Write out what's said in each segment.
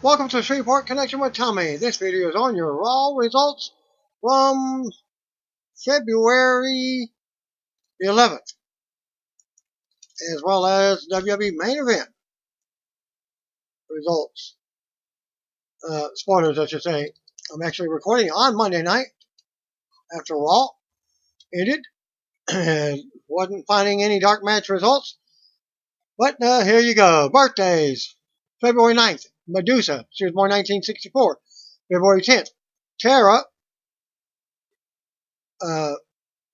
Welcome to Shreveport Connection with Tommy. This video is on your Raw results from February 11th, as well as WWE main event results. Spoilers, I should say. I'm actually recording on Monday night after Raw ended and wasn't finding any dark match results. But here you go. Birthdays. February 9th, Medusa. She was born 1964. February 10th, Tara.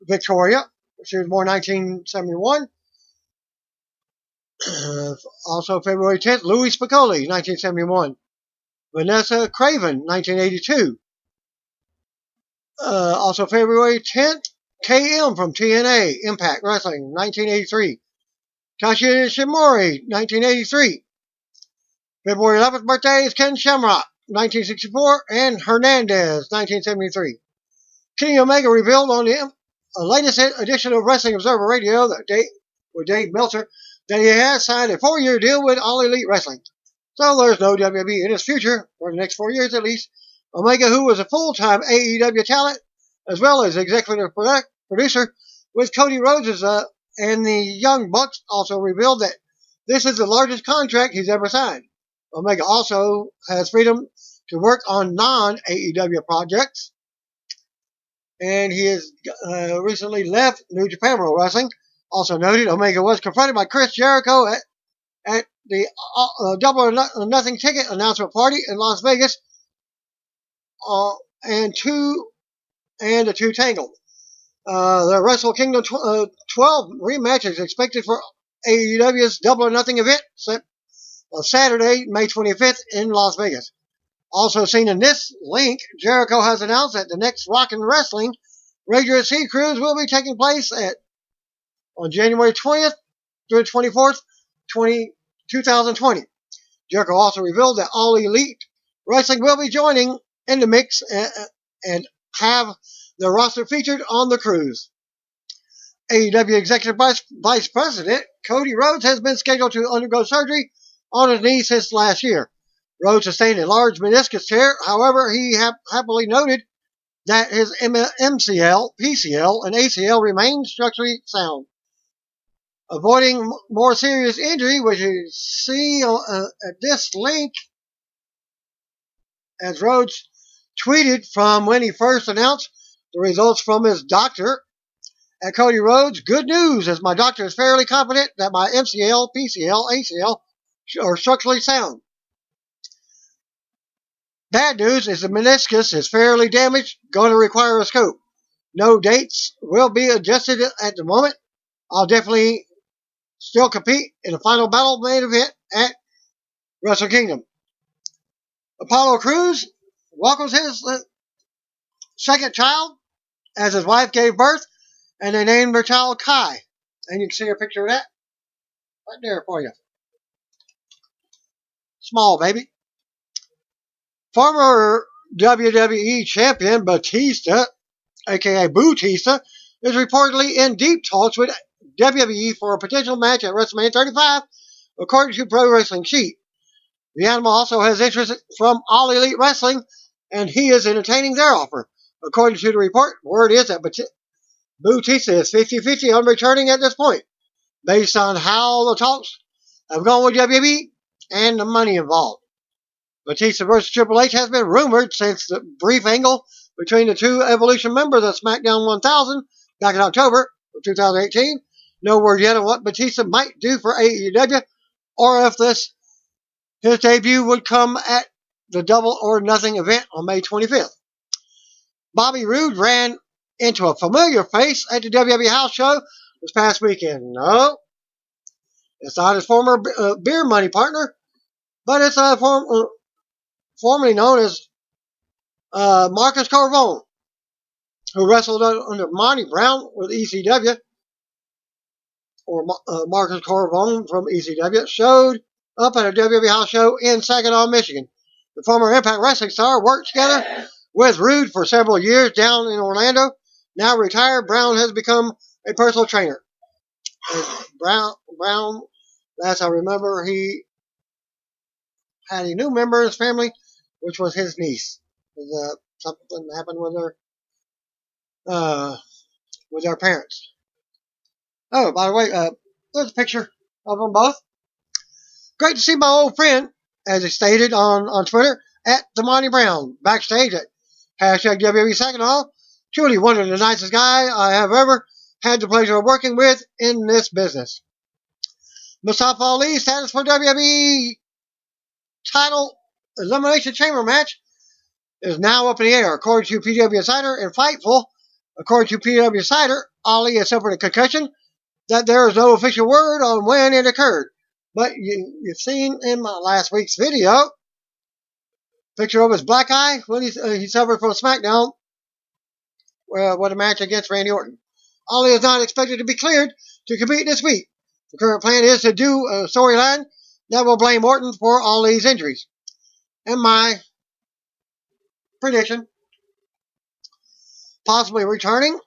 Victoria. She was born 1971. Also February 10th, Louis Spicolli, 1971. Vanessa Craven, 1982. Also February 10th, KM from TNA, Impact Wrestling, 1983. Tashi Shimori, 1983. February 11th birthday is Ken Shamrock, 1964, and Hernandez, 1973. Kenny Omega revealed on the latest edition of Wrestling Observer Radio with Dave Meltzer that he has signed a 4-year deal with All Elite Wrestling. So there's no WWE in his future, for the next 4 years at least. Omega, who was a full-time AEW talent, as well as executive producer with Cody Rhodes and the Young Bucks, also revealed that this is the largest contract he's ever signed. Omega also has freedom to work on non-AEW projects. And he has recently left New Japan Pro Wrestling. Also noted, Omega was confronted by Chris Jericho at the Double or Nothing ticket announcement party in Las Vegas. And the two tangled. The Wrestle Kingdom 12 rematch is expected for AEW's Double or Nothing event set on Saturday, May 25th in Las Vegas. Also seen in this link, Jericho has announced that the next Rockin' Wrestling Raging at Sea cruise will be taking place on January 20th through 24th, 2020. Jericho also revealed that All Elite Wrestling will be joining in the mix and have their roster featured on the cruise. AEW Executive Vice President Cody Rhodes has been scheduled to undergo surgery on his knee since last year. Rhodes sustained a large meniscus tear. However, he happily noted that his MCL, PCL, and ACL remain structurally sound. Avoiding more serious injury, which you see at this link, as Rhodes tweeted from when he first announced the results from his doctor at Cody Rhodes. Good news, as my doctor is fairly confident that my MCL, PCL, ACL are structurally sound. Bad news is the meniscus is fairly damaged, going to require a scope. No dates will be adjusted at the moment. I'll definitely still compete in the final battle main event at Wrestle Kingdom. Apollo Crews welcomes his second child as his wife gave birth, and they named their child Kai. And you can see a picture of that right there for you. Small baby. Former WWE champion Batista, aka Bootista, is reportedly in deep talks with WWE for a potential match at WrestleMania 35, according to Pro Wrestling Sheet. The animal also has interest from All Elite Wrestling, and he is entertaining their offer. According to the report, word is that Bootista is 50-50 on returning at this point, based on how the talks have gone with WWE and the money involved. Batista vs. Triple H has been rumored since the brief angle between the two Evolution members of SmackDown 1000 back in October of 2018. No word yet on what Batista might do for AEW, or if his debut would come at the Double or Nothing event on May 25th. Bobby Roode ran into a familiar face at the WWE house show this past weekend. No, it's not his former beer money partner, but it's formerly known as Marcus Corvone, who wrestled under Monty Brown with ECW, or Marcus Corvone from ECW, showed up at a WWE house show in Saginaw, Michigan. The former Impact Wrestling star worked together with Roode for several years down in Orlando. Now retired, Brown has become a personal trainer. And Brown, last I remember, he had a new member of his family, which was his niece. Something happened with their parents. Oh, by the way, there's a picture of them both. Great to see my old friend, as he stated on Twitter, at the Monty Brown, backstage at hashtag WWE Saginaw. Truly one of the nicest guys I have ever had the pleasure of working with in this business. Mustafa Ali's status for WWE title Elimination Chamber match is now up in the air. According to PW Insider and Fightful, according to PW Insider, Ali has suffered a concussion, that there is no official word on when it occurred. But you've seen in my last week's video, picture of his black eye when he suffered from SmackDown with a match against Randy Orton. Ali is not expected to be cleared to compete this week. The current plan is to do a storyline that will blame Orton for Ali's injuries. And my prediction, possibly returning,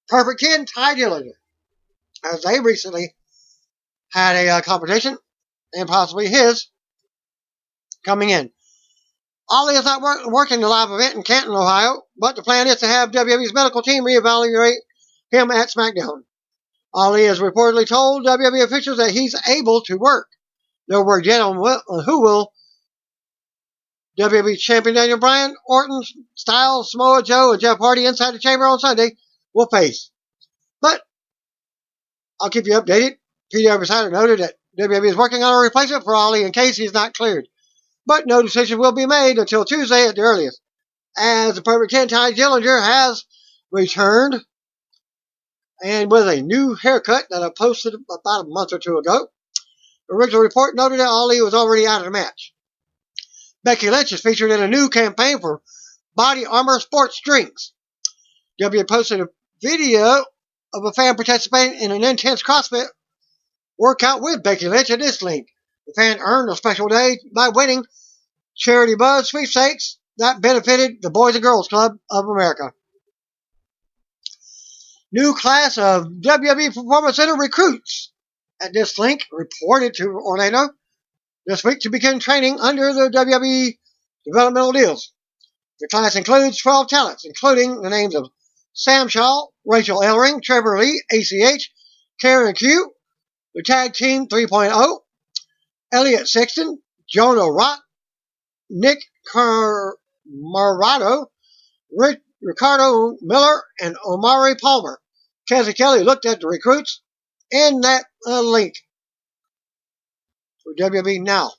Perfect Kid, Ty Dillinger, as they recently had a competition, and possibly his coming in. Ali is not working the live event in Canton, Ohio, but the plan is to have WWE's medical team reevaluate him at SmackDown. Ali has reportedly told WWE officials that he's able to work. No word yet on who will WWE Champion Daniel Bryan, Orton, Styles, Samoa Joe, and Jeff Hardy inside the chamber on Sunday will face. But I'll keep you updated. PW Insider noted that WWE is working on a replacement for Ali in case he's not cleared. But no decision will be made until Tuesday at the earliest, as the Perfect 10 Ty Dillinger has returned, and with a new haircut that I posted about a month or two ago. The original report noted that Ali was already out of the match. Becky Lynch is featured in a new campaign for Body Armour sports drinks. WWE posted a video of a fan participating in an intense CrossFit workout with Becky Lynch at this link. The fan earned a special day by winning Charity Buzz sweepstakes that benefited the Boys and Girls Club of America. New class of WWE Performance Center recruits at this link reported to Orlando this week to begin training under the WWE developmental deals. The class includes 12 talents, including the names of Sam Shaw, Rachel Ellering, Trevor Lee, ACH, Karen Q, the Tag Team 3.0, Elliot Sexton, Jonah Rott, Nick Marado, Ricardo Miller, and Omari Palmer. Cassie Kelly looked at the recruits in that link for WWE Now.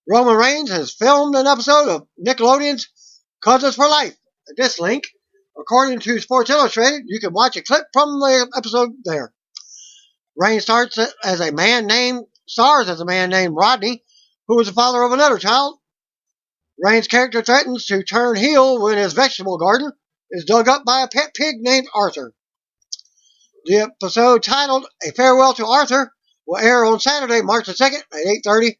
Roman Reigns has filmed an episode of Nickelodeon's Cousins for Life at this link. According to Sports Illustrated, you can watch a clip from the episode there. Reigns stars as a man named Rodney, who is the father of another child. Reigns' character threatens to turn heel when his vegetable garden is dug up by a pet pig named Arthur. The episode, titled A Farewell to Arthur, will air on Saturday, March the 2nd at 8:30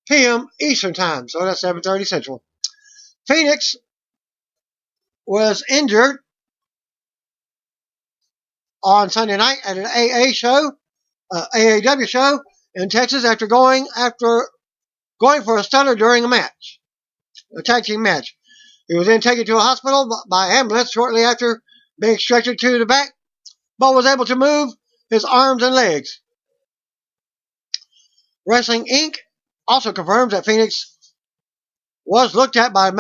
p.m. Eastern Time, so that's 7:30 Central. Phoenix was injured on Sunday night at an AAW show in Texas after going for a stunner during a tag team match. He was then taken to a hospital by ambulance shortly after being stretchered to the back, but was able to move his arms and legs. Wrestling Inc. also confirms that Phoenix was looked at by a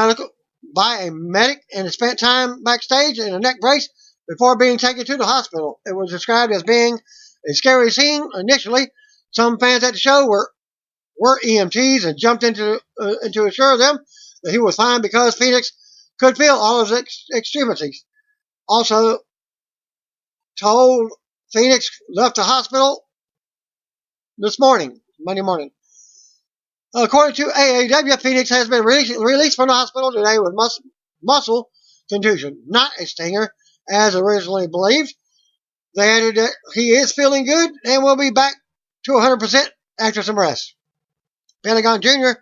medic and spent time backstage in a neck brace before being taken to the hospital. It was described as being a scary scene initially. Some fans at the show were EMTs and jumped in to assure them that he was fine because Phoenix could feel all of his extremities. Also told Phoenix left the hospital this morning, Monday morning. According to AAW, Phoenix has been released from the hospital today with muscle contusion, not a stinger, as originally believed. They added that he is feeling good and will be back to 100% after some rest. Pentagon Jr.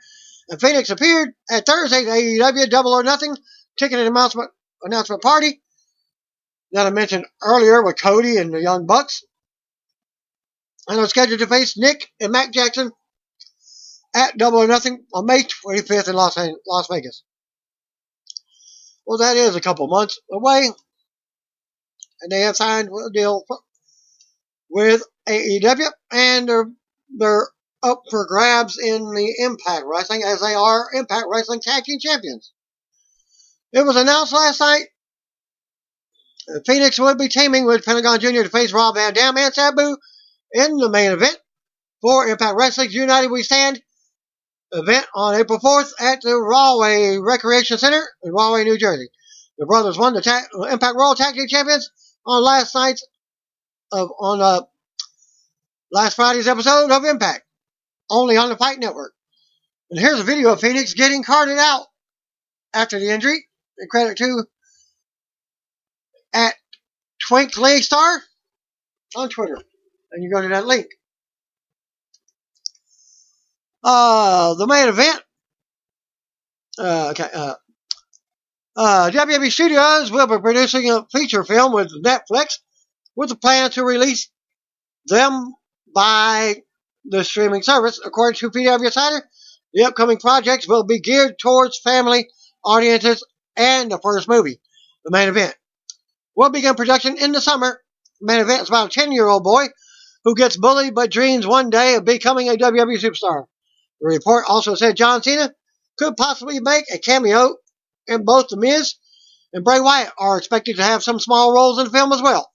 and Phoenix appeared at Thursday's AEW Double or Nothing ticket announcement party that I mentioned earlier with Cody and the Young Bucks. and are scheduled to face Nick and Mac Jackson at Double or Nothing on May 25th in Las Vegas. Well, that is a couple months away, and they have signed a deal with AEW, and they're up for grabs in the Impact Wrestling, as they are Impact Wrestling Tag Team Champions. It was announced last night Phoenix would be teaming with Pentagon Jr. to face Rob Van Dam and Sabu in the main event for Impact Wrestling's United We Stand event on April 4th at the Rahway Recreation Center in Rahway, New Jersey. The brothers won the Impact World Tag Team Champions on last Friday's episode of Impact, only on the Fight Network. And here's a video of Phoenix getting carted out after the injury. And credit to at Twink Star on Twitter. And you go to that link. The main event. WWE Studios will be producing a feature film with Netflix with a plan to release them by the streaming service. According to PW Insider, the upcoming projects will be geared towards family audiences and the first movie, the main event, will begin production in the summer. The main event is about a 10-year-old boy who gets bullied but dreams one day of becoming a WWE superstar. The report also said John Cena could possibly make a cameo, and both The Miz and Bray Wyatt are expected to have some small roles in the film as well.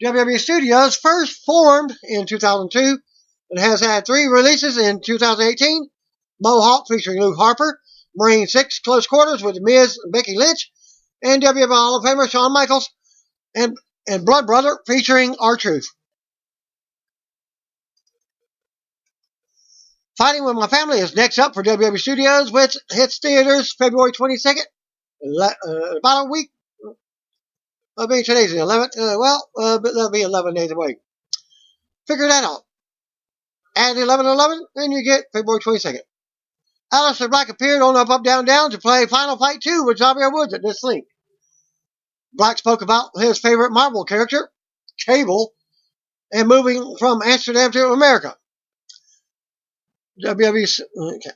WWE Studios first formed in 2002 and has had 3 releases in 2018. Mohawk featuring Luke Harper, Marine 6 Close Quarters with The Miz and Becky Lynch, and WWE Hall of Famer Shawn Michaels, and Blood Brother featuring R-Truth. Fighting With My Family is next up for WWE Studios, which hits theaters February 22nd, about a week. I mean, today's the 11th. But that'll be 11 days away. Figure that out. Add 11/11, and you get February 22nd. Aleister Black appeared on Up, Up, Down, Down to play Final Fight 2 with Xavier Woods at this link. Black spoke about his favorite Marvel character, Cable, and moving from Amsterdam to America. WWE. Okay.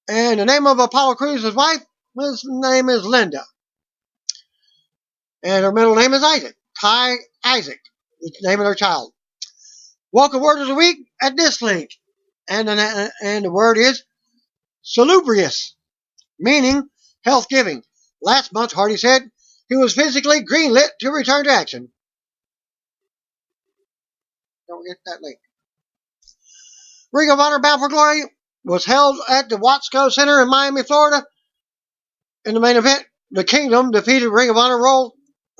And the name of Apollo Crews' wife, his name is Linda. And her middle name is Isaac. Ty Isaac, the name of her child. Welcome word of the week at this link. And the word is salubrious, meaning health-giving. Last month, Hardy said he was physically greenlit to return to action. Don't get that link. Ring of Honor Bound for Glory was held at the Watsco Center in Miami, Florida. In the main event, the Kingdom defeated Ring of Honor World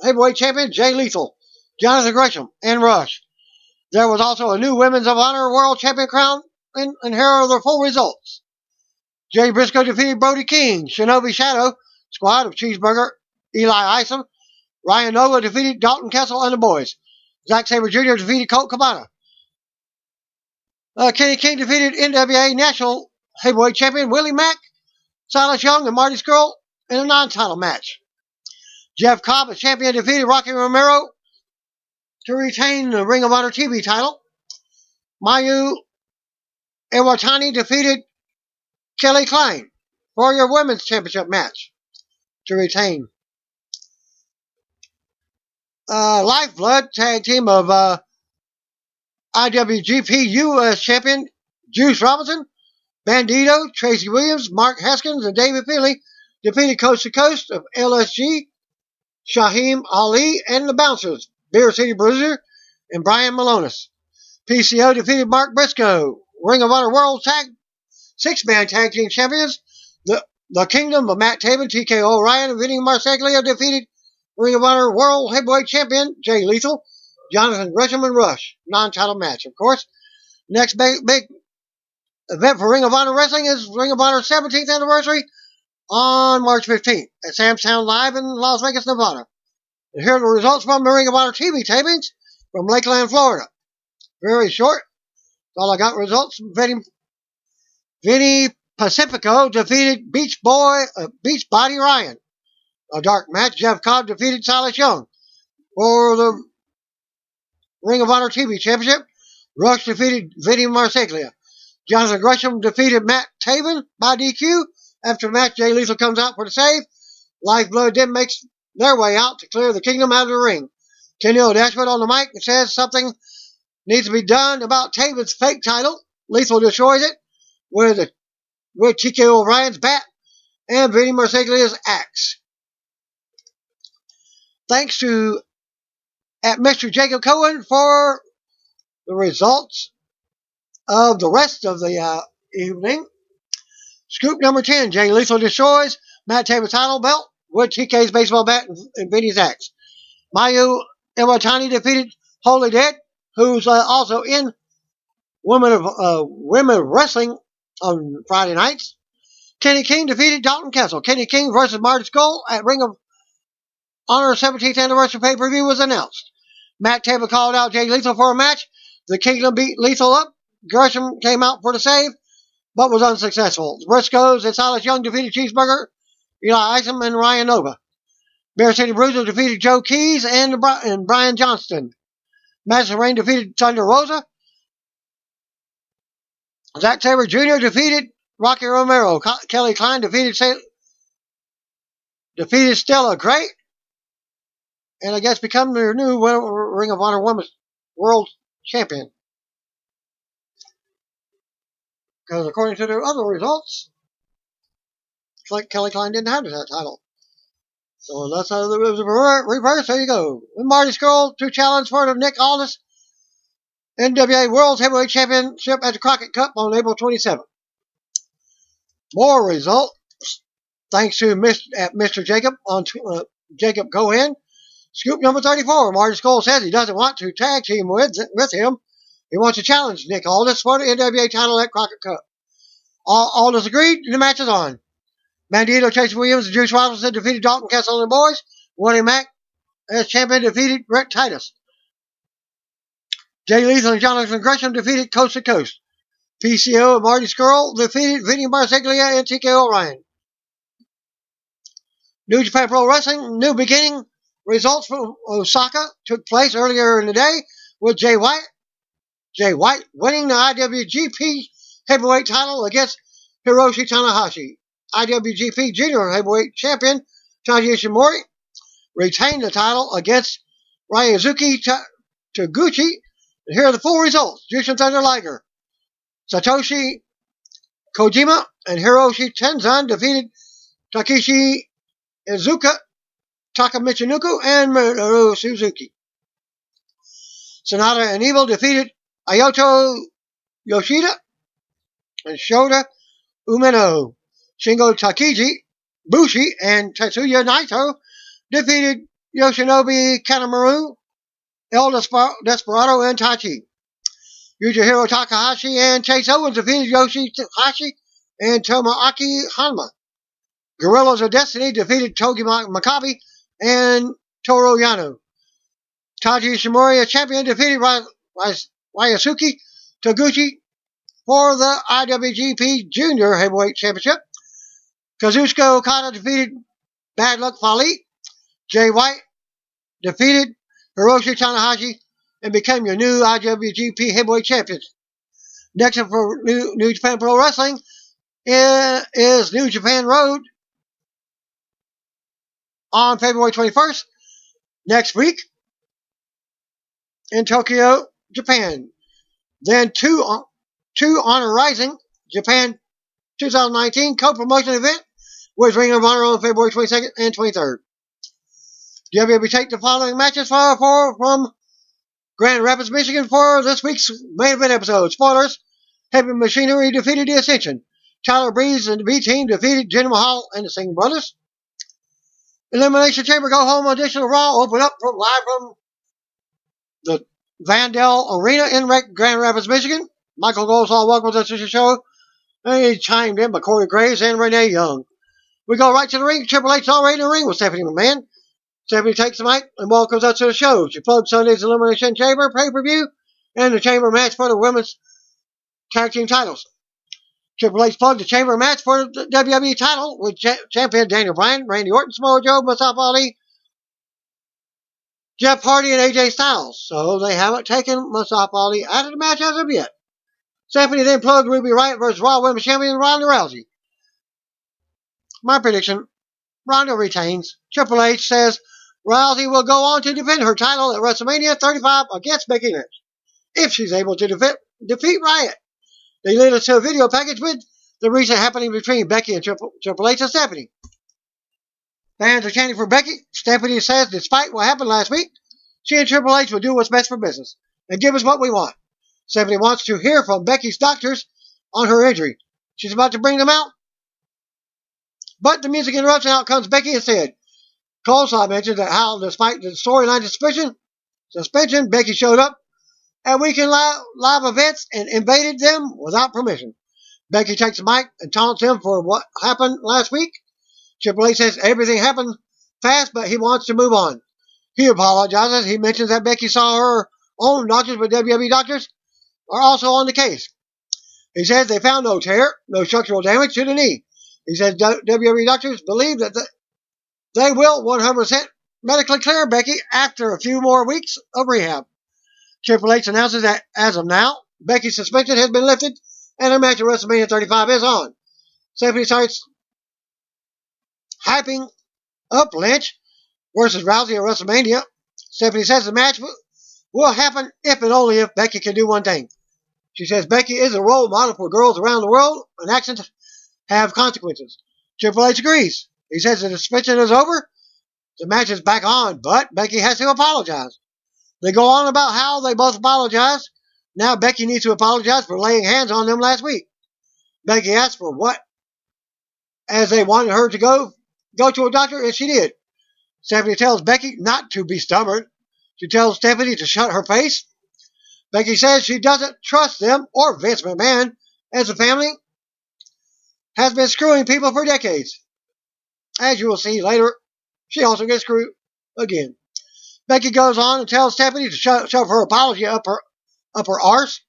Heavyweight Champion Jay Lethal, Jonathan Gresham, and Rush. There was also a new Women's of Honor World Champion crown, and here are the full results. Jay Briscoe defeated Brody King, Shinobi Shadow Squad of Cheeseburger, Eli Isom. Ryan Nova defeated Dalton Castle and the Boys. Zack Sabre Jr. defeated Colt Cabana. Kenny King defeated NWA National Heavyweight Champion Willie Mack, Silas Young, and Marty Scurll in a non-title match. Jeff Cobb, as champion, defeated Rocky Romero to retain the Ring of Honor TV title. Mayu Iwatani defeated Kelly Klein for your Women's Championship match to retain. Lifeblood tag team of IWGP US Champion Juice Robinson, Bandito, Tracy Williams, Mark Haskins, and David Finley defeated Coast to Coast of LSG, Shaheem Ali, and the Bouncers, Beer City Bruiser, and Brian Malonis. PCO defeated Mark Briscoe. Ring of Honor World Tag 6-Man Tag Team Champions, the Kingdom of Matt Taven, TKO Ryan, and Vinny Marseglia defeated Ring of Honor World Heavyweight Champion Jay Lethal, Jonathan Gresham, and Rush. Non-title match, of course. Next big event for Ring of Honor Wrestling is Ring of Honor 17th anniversary on March 15th at Sam's Town Live in Las Vegas, Nevada. And here are the results from the Ring of Honor TV tapings from Lakeland, Florida. Very short. All I got results. Vinny Pacifico defeated Beach Body Ryan. A dark match. Jeff Cobb defeated Silas Young for the Ring of Honor TV Championship. Rush defeated Vinny Marseglia. Jonathan Gresham defeated Matt Taven by DQ. After the match, Jay Lethal comes out for the save. Lifeblood then makes their way out to clear the Kingdom out of the ring. Kenny Dashwood on the mic says something needs to be done about Taven's fake title. Lethal destroys it with TK O'Brien's bat and Vinny Marseglia's axe. Thanks to at Mr. Jacob Cohen for the results of the rest of the evening. Scoop number 10, Jay Lethal destroys Matt Taven's title belt with TK's baseball bat and Vinny's axe. Mayu Iwatani defeated Holy Dead, who's also in women wrestling on Friday nights. Kenny King defeated Dalton Castle. Kenny King versus Marty Skull at Ring of Honor 17th Anniversary Pay-Per-View was announced. Matt Taven called out Jay Lethal for a match. The Kingdom beat Lethal up. Gresham came out for the save, but was unsuccessful. Briscoes and Silas Young defeated Cheeseburger, Eli Isom, and Ryan Nova. Bear City Bruiser defeated Joe Keys and Brian Johnston. Madison Rain defeated Thunder Rosa. Zack Sabre Jr. defeated Rocky Romero. Kelly Klein defeated Stella Gray. And I guess become their new Ring of Honor Women's World Champion. Because according to their other results, it's like Kelly Klein didn't have that title. So that's how it was reversed. There you go. With Marty Scurll to challenge for the Nick Aldis NWA World Heavyweight Championship at the Crockett Cup on April 27th. More results. Thanks to Mr. Jacob on Jacob Cohen. Scoop number 34. Marty Scurll says he doesn't want to tag team with him. He wants to challenge Nick Aldis for the NWA title at Crockett Cup. Aldis agreed, and the match is on. Bandito, Chase Williams, and Juice Robinson defeated Dalton Castle and the boys. Willie Mack, as champion, defeated Brett Titus. Jay Lethal and Jonathan Gresham defeated Coast to Coast. PCO and Marty Scurll defeated Vinny Marseglia and TK O'Ryan. New Japan Pro Wrestling, New Beginning. Results from Osaka took place earlier in the day with Jay White. Jay White winning the IWGP Heavyweight title against Hiroshi Tanahashi. IWGP Junior Heavyweight Champion Taiji Ishimori retained the title against Ryosuke Taguchi. And here are the full results. Jushin Thunder Liger, Satoshi Kojima, and Hiroshi Tenzan defeated Takeshi Iizuka, Taka Michinoku, and Minoru Suzuki. Sonata and Evil defeated Ayoto Yoshida and Shota Umino. Shingo Takagi, Bushi, and Tetsuya Naito defeated Yoshinobu Kanemaru, El Desperado, and Tachi. Yujihiro Takahashi and Chase Owens defeated Yoshihashi and Tomoaki Hanma. Guerrillas of Destiny defeated Togi Makabe and Toru Yano. Taiji Ishimori, a champion, defeated Ryosuke Taguchi for the IWGP Junior Heavyweight Championship. Kazuchika Okada defeated Bad Luck Fale. Jay White defeated Hiroshi Tanahashi and became your new IWGP Heavyweight Champion. Next up for New Japan Pro Wrestling is New Japan Road on February 21st next week in Tokyo, Japan. Then two Honor Rising Japan 2019 co-promotion event with Ring of Honor on February 22nd and 23rd. WWE take the following matches from Grand Rapids, Michigan for this week's main event episode. Spoilers: Heavy Machinery defeated the Ascension. Tyler Breeze and the B-Team defeated Jinder Mahal and the Singh Brothers. Elimination Chamber Go Home edition of Raw open up live from the Vandal Arena in Grand Rapids, Michigan. Michael Goldsall welcomes us to the show. And he chimed in by Corey Graves and Renee Young. We go right to the ring. Triple H already in the ring with Stephanie McMahon. Stephanie takes the mic and welcomes us to the show. She plugs Sunday's Elimination Chamber pay-per-view and the Chamber match for the women's tag team titles. Triple H plugged the Chamber match for the WWE title with champion Daniel Bryan, Randy Orton, Samoa Joe, Mustafa Ali, Jeff Hardy and AJ Styles, so they haven't taken Mustafa Ali out of the match as of yet. Stephanie then plugged Ruby Riott versus Raw Women's Champion Ronda Rousey. My prediction, Ronda retains. Triple H says Rousey will go on to defend her title at WrestleMania 35 against Becky Lynch, if she's able to defeat Riott. They led us to a video package with the recent happening between Becky and Triple H and Stephanie. Fans are chanting for Becky. Stephanie says despite what happened last week, she and Triple H will do what's best for business and give us what we want. Stephanie wants to hear from Becky's doctors on her injury. She's about to bring them out. But the music interrupts and out comes Becky instead. Coleslaw mentioned that how despite the storyline suspension, Becky showed up at Weekend Live events and invaded them without permission. Becky takes the mic and taunts him for what happened last week. Triple H says everything happened fast, but he wants to move on. He apologizes. He mentions that Becky saw her own doctors, but WWE doctors are also on the case. He says they found no tear, no structural damage to the knee. He says WWE doctors believe that they will 100% medically clear Becky after a few more weeks of rehab. Triple H announces that as of now, Becky's suspension has been lifted and her match at WrestleMania 35 is on. Stephanie starts hyping up Lynch versus Rousey at WrestleMania. Stephanie says the match will happen if and only if Becky can do one thing. She says Becky is a role model for girls around the world and actions have consequences. Triple H agrees. He says the suspension is over. The match is back on, but Becky has to apologize. They go on about how they both apologize. Now Becky needs to apologize for laying hands on them last week. Becky asked for what? As they wanted her to go to a doctor, and she did. Stephanie tells Becky not to be stubborn. She tells Stephanie to shut her face. Becky says she doesn't trust them or Vince McMahon, as the family has been screwing people for decades. As you will see later, she also gets screwed again. Becky goes on and tells Stephanie to shove her apology up her arse.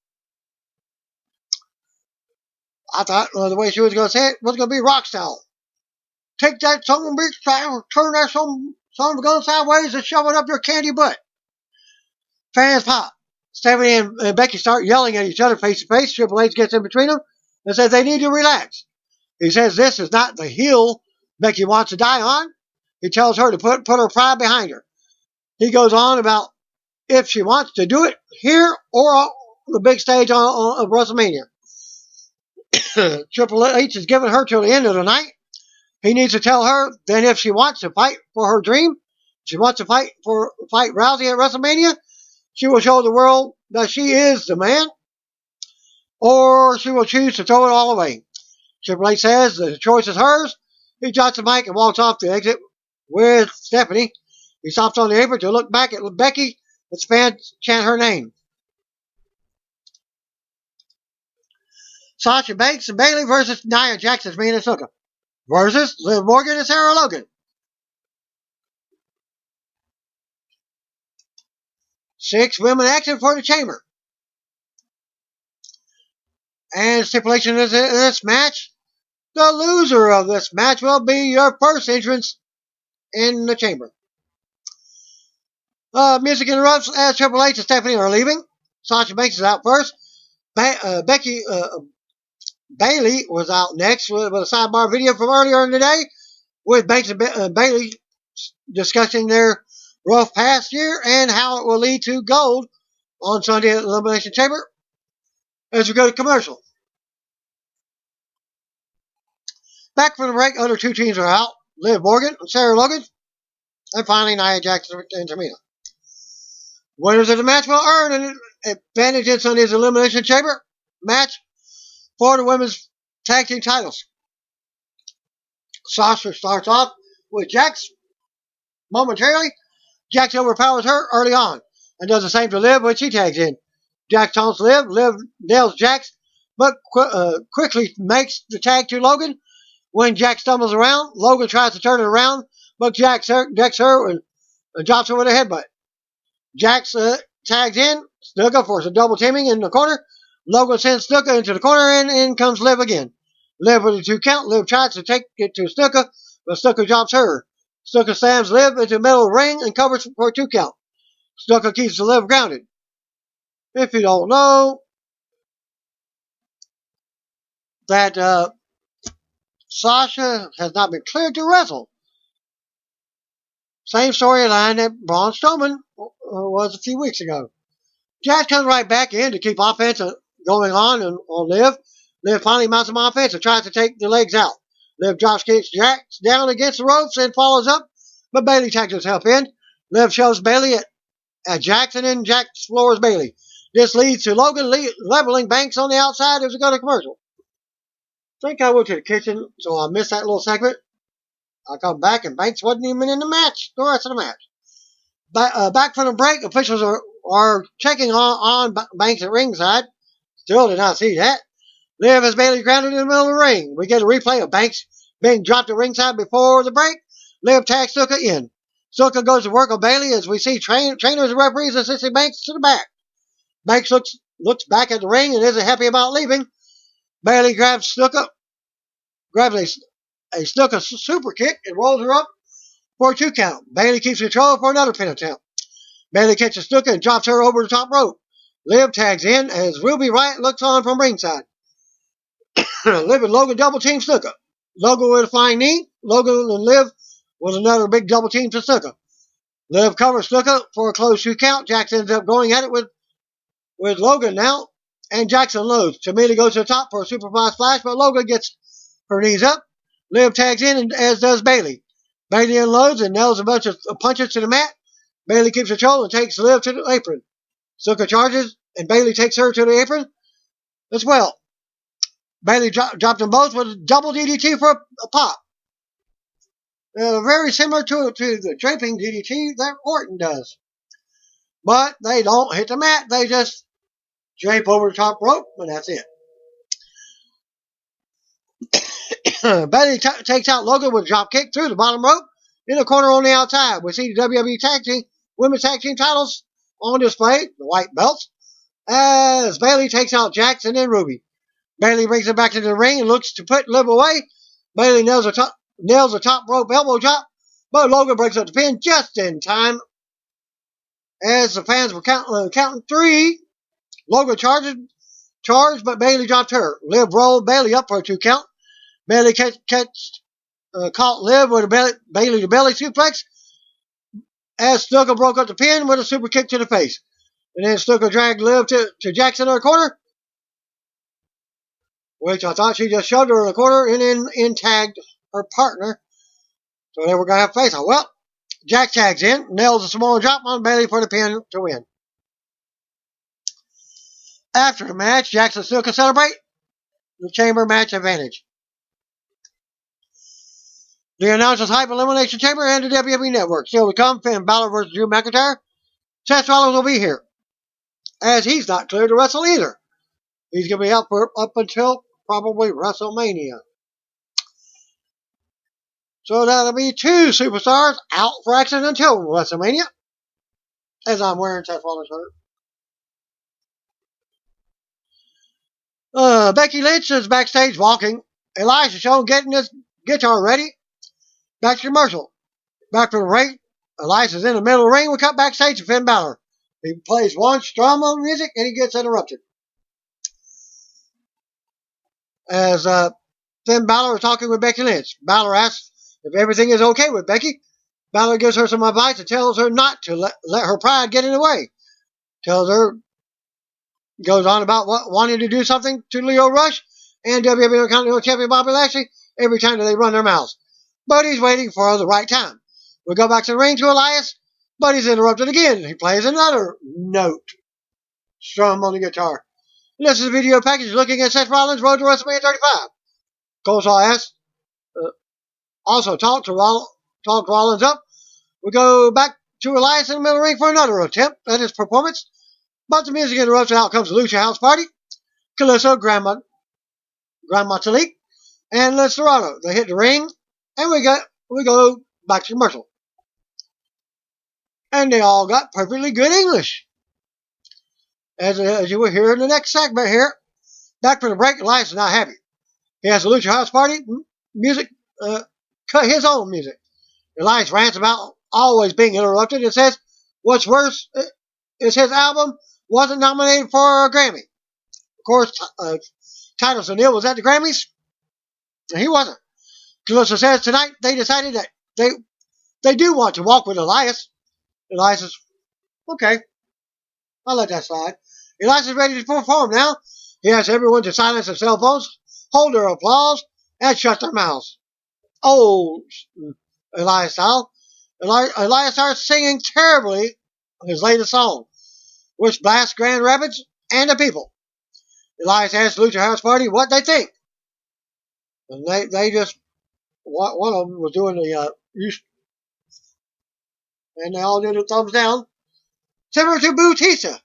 I thought the way she was going to say it was going to be rock style. Take that son of a bitch, turn that son of a gun sideways and shove it up your candy butt. Fans pop. Stephanie and Becky start yelling at each other face to face. Triple H gets in between them and says they need to relax. He says this is not the hill Becky wants to die on. He tells her to put her pride behind her. He goes on about if she wants to do it here or on the big stage of WrestleMania. Triple H has given her till the end of the night. He needs to tell her that if she wants to fight for her dream, she wants to fight Rousey at WrestleMania, she will show the world that she is the man, or she will choose to throw it all away. Triple H says the choice is hers. He drops the mic and walks off the exit with Stephanie. He stops on the apron to look back at Becky and fans chant her name. Sasha Banks and Bayley versus Nia Jax, Tamina and Asuka versus Liv Morgan and Sarah Logan. 6 women action for the chamber. And stipulation is in this match. The loser of this match will be your first entrance in the chamber. Music interrupts as Triple H and Stephanie are leaving. Sasha Banks is out first. Bayley was out next with a sidebar video from earlier in the day with Banks and Bayley discussing their rough past year and how it will lead to gold on Sunday at Elimination Chamber as we go to commercial. Back from the break, other 2 teams are out. Liv Morgan and Sarah Logan. And finally, Nia Jax and Tamina. Winners of the match will earn an advantage in Sunday's Elimination Chamber match for the women's tag team titles. Sasha starts off with Jax momentarily. Jax overpowers her early on and does the same to Liv when she tags in. Jax taunts Liv. Liv nails Jax, but quickly makes the tag to Logan. When Jax stumbles around, Logan tries to turn it around, but Jax decks her and drops her with a headbutt. Jax tags in. Snuka for some double teaming in the corner. Logan sends Snuka into the corner, and in comes Liv again. Liv with a 2 count. Liv tries to take it to Snuka, but Snuka drops her. Snuka slams Liv into the middle of the ring and covers for a 2 count. Snuka keeps the Liv grounded. If you don't know, that Sasha has not been cleared to wrestle. Same storyline that Braun Strowman was a few weeks ago. Jax comes right back in to keep offense going on Liv. Liv finally mounts some offense and tries to take the legs out. Liv drops kicks Jax down against the ropes and follows up, but Bayley tags herself in. Liv shoves Bayley at Jax, and then Jax floors Bayley. This leads to Logan leveling Banks on the outside as we go to commercial. I think I went to the kitchen, so I missed that little segment. I come back, and Banks wasn't even in the match, the rest of the match. Back from the break, officials are checking on Banks at ringside. Still did not see that. Liv has Bayley grounded in the middle of the ring. We get a replay of Banks being dropped at ringside before the break. Liv tags Snuka in. Snuka goes to work on Bayley as we see trainers and referees assisting Banks to the back. Banks looks back at the ring and isn't happy about leaving. Bayley grabs a Snuka super kick and rolls her up for a 2 count. Bayley keeps control for another pin attempt. Bayley catches Snuka and drops her over the top rope. Liv tags in as Ruby Riott looks on from ringside. Liv and Logan double team Snuka. Logan with a flying knee. Logan and Liv with another big double team to Snuka. Liv covers Snuka for a close 2 count. Jax ends up going at it with Logan now, and Jackson unloads. Tamina goes to the top for a superfly splash, but Logan gets her knees up. Liv tags in, as does Bayley. Bayley unloads and nails a bunch of punches to the mat. Bayley keeps control and takes Liv to the apron. Snuka charges, and Bayley takes her to the apron as well. Bayley dropped them both with a double DDT for a pop. Very similar to the draping DDT that Orton does. But they don't hit the mat. They just drape over the top rope, and that's it. Bayley takes out Logan with a drop kick through the bottom rope in the corner on the outside. We see the WWE Women's Tag Team titles on display, the white belts, as Bayley takes out Jax and then Ruby. Bayley brings it back into the ring and looks to put Liv away. Bayley nails a top rope elbow drop, but Logan breaks up the pin just in time. As the fans were counting 3, Logan charged, but Bayley dropped her. Liv rolled Bayley up for a 2 count. Bayley caught Liv with a Bayley to belly suplex, as Snuka broke up the pin with a super kick to the face. And then Snuka dragged Liv to Jackson in the corner, which I thought she just shoved her in the corner and then in-tagged her partner. So they were going to have a face-off. Well, Jack tags in, nails a Samoan drop on Bayley for the pin to win. After the match, Jackson and Snuka celebrate the chamber match advantage. The announcers hype Elimination Chamber and the WWE Network. Still to come, Finn Balor versus Drew McIntyre. Seth Rollins will be here, as he's not cleared to wrestle either. He's going to be out up until probably WrestleMania. So that'll be 2 superstars out for action until WrestleMania, as I'm wearing Seth Rollins' shirt. Becky Lynch is backstage walking. Elijah Show getting his guitar ready. Back to commercial. Back from the ring. Elijah's in the middle of the ring. We cut backstage to Finn Balor. He plays one strum on music and he gets interrupted. As Finn Balor is talking with Becky Lynch. Balor asks if everything is okay with Becky. Balor gives her some advice and tells her not to let her pride get in the way. Goes on about wanting to do something to Lio Rush and WWE Intercontinental Champion Bobby Lashley every time that they run their mouths. But he's waiting for the right time. We go back to the ring to Elias, but he's interrupted again. He plays another note. Strum on the guitar. This is a video package looking at Seth Rollins' road to WrestleMania 35. Coleslaw asks, also talked Rollins up. We go back to Elias in the middle of the ring for another attempt at his performance. But the music interrupts and out comes the Lucha House Party. Callisto, Grandma Talik, and Liz Dorado. They hit the ring, and we go back to commercial. And they all got perfectly good English. As you will hear in the next segment here. Back from the break, Elias is not happy. He has the Lucha House Party music, cut his own music. Elias rants about always being interrupted and says, What's worse is his album wasn't nominated for a Grammy. Of course, Titus O'Neil was at the Grammys, and he wasn't. Calissa says tonight they decided that they do want to walk with Elias. Elias says, okay, I'll let that slide. Elias is ready to perform now. He asks everyone to silence their cell phones, hold their applause, and shut their mouths. Oh, Elias style. Elias starts singing terribly his latest song, which blasts Grand Rapids and the people. Elias asks Lucha House Party what they think. And they just, one of them was doing the, and they all did a thumbs down. Similar to Bootista,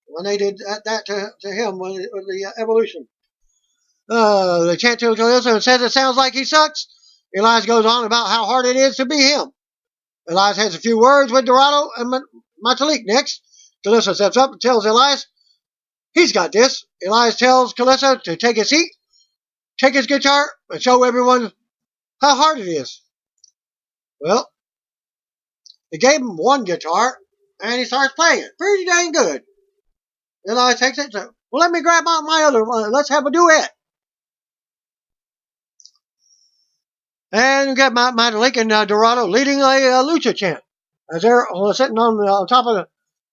when they did that to him with the Evolution. They chant to Calissa and says it sounds like he sucks. Elias goes on about how hard it is to be him. Elias has a few words with Dorado and Matalik next. Calissa steps up and tells Elias he's got this. Elias tells Calissa to take a seat, take his guitar, and show everyone how hard it is. Well, he gave him one guitar, and he starts playing it. Pretty dang good. Elias takes it and says, well, let me grab out my other one. Let's have a duet. And you got Matalik and Dorado leading a lucha chant. As they're sitting on top of the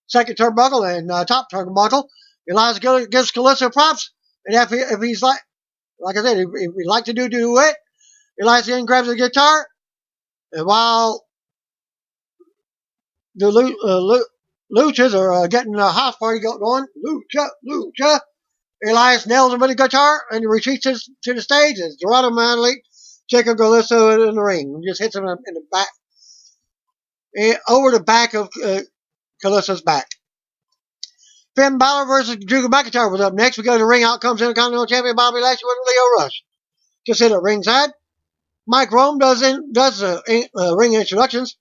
second turnbuckle and top turnbuckle, Elias gives Calissa props. And if he's like I said, if he'd like to do a duet, Elias then grabs the guitar. And while the luchas are getting a house party going, lucha, Elias nails him with the guitar and he retreats to the stage as Dorado Matalik Jacob Calissa in the ring and just hits him in the back, over the back of Calissa's back. Finn Balor versus Drew McIntyre was up next. We go to ring. Out comes Intercontinental Champion Bobby Lashley with Leo Rush. Just hit at ringside. Mike Rome does ring introductions.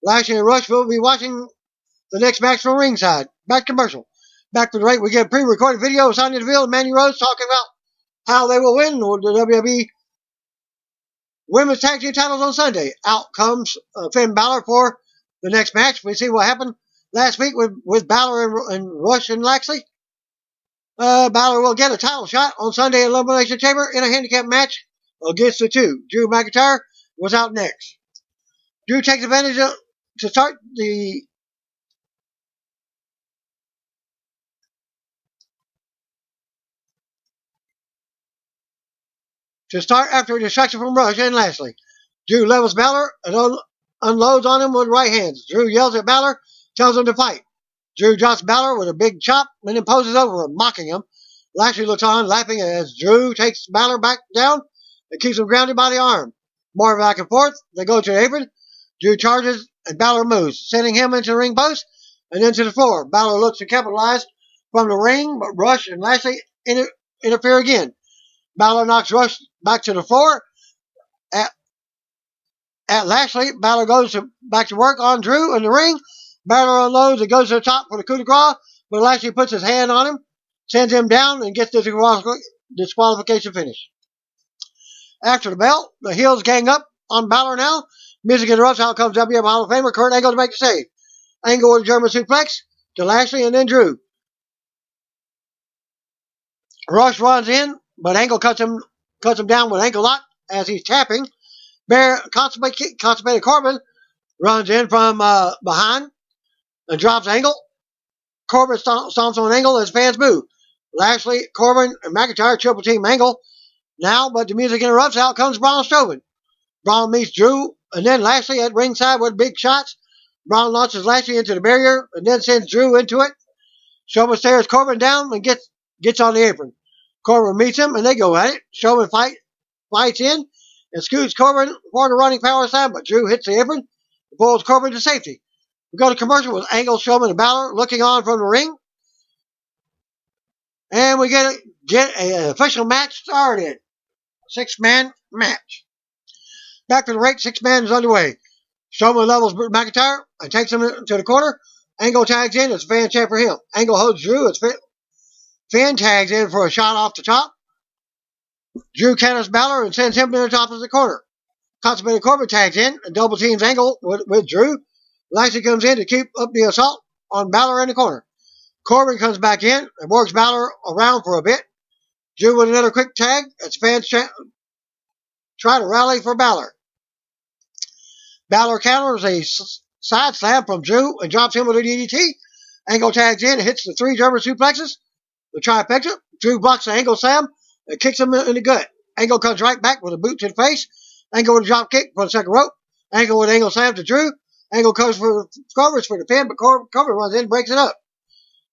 Lashley and Rush will be watching the next match from ringside. Back commercial. Back to the ring. We get a pre-recorded video of Sonya Deville and Mandy Rose talking about how they will win the WWE Women's Tag Team titles on Sunday. Out comes Finn Balor for the next match. We see what happened last week with Balor and Rush and Lashley. Balor will get a title shot on Sunday at Elimination Chamber in a handicap match against the two. Drew McIntyre was out next. Drew takes advantage to start after a distraction from Rush and Lashley. Drew levels Balor and unloads on him with right hands. Drew yells at Balor, tells him to fight. Drew drops Balor with a big chop and then poses over him, mocking him. Lashley looks on, laughing as Drew takes Balor back down and keeps him grounded by the arm. More back and forth. They go to the apron. Drew charges and Balor moves, sending him into the ring post and then to the floor. Balor looks to capitalize from the ring, but Rush and Lashley interfere again. Balor knocks Rush back to the floor. At Lashley, Balor goes back to work on Drew in the ring. Balor unloads and goes to the top for the coup de grace, but Lashley puts his hand on him, sends him down, and gets the disqualification finish. After the bell, the heels gang up on Balor now. Music interrupts. Out comes WWF Hall of Famer Kurt Angle to make the save. Angle with a German suplex to Lashley and then Drew. Rush runs in, but Angle cuts him down with ankle lock as he's tapping. Constipated Corbin runs in from behind and drops Angle. Corbin stomps on Angle as fans boo. Lashley, Corbin, and McIntyre triple team Angle now, but the music interrupts. Out comes Braun Strowman. Braun meets Drew and then Lashley at ringside with big shots. Braun launches Lashley into the barrier and then sends Drew into it. Strowman stares Corbin down and gets on the apron. Corbin meets him and they go at it. Strowman fights in and scoots Corbin for the running power side, but Drew hits the apron and pulls Corbin to safety. We go to commercial with Angle, Strowman, and Balor looking on from the ring. And we get an official match started. 6-man match. Back to the ring, 6-man is underway. Strowman levels McIntyre and takes him to the corner. Angle tags in as a fan chant for him. Angle holds Drew as Finn tags in for a shot off the top. Drew counters Balor and sends him to the top of the corner. Constipated Corbin tags in and double teams Angle with Drew. Lashley comes in to keep up the assault on Balor in the corner. Corbin comes back in and works Balor around for a bit. Drew with another quick tag as fans try to rally for Balor. Balor counters a side slam from Drew and drops him with a DDT. Angle tags in and hits the 3 German suplexes. The trifecta. Drew blocks the Angle slam and kicks him in the gut. Angle comes right back with a boot to the face. Angle with a drop kick for the second rope. Angle with an Angle slam to Drew. Angle covers for the pin, but Corbin runs in and breaks it up.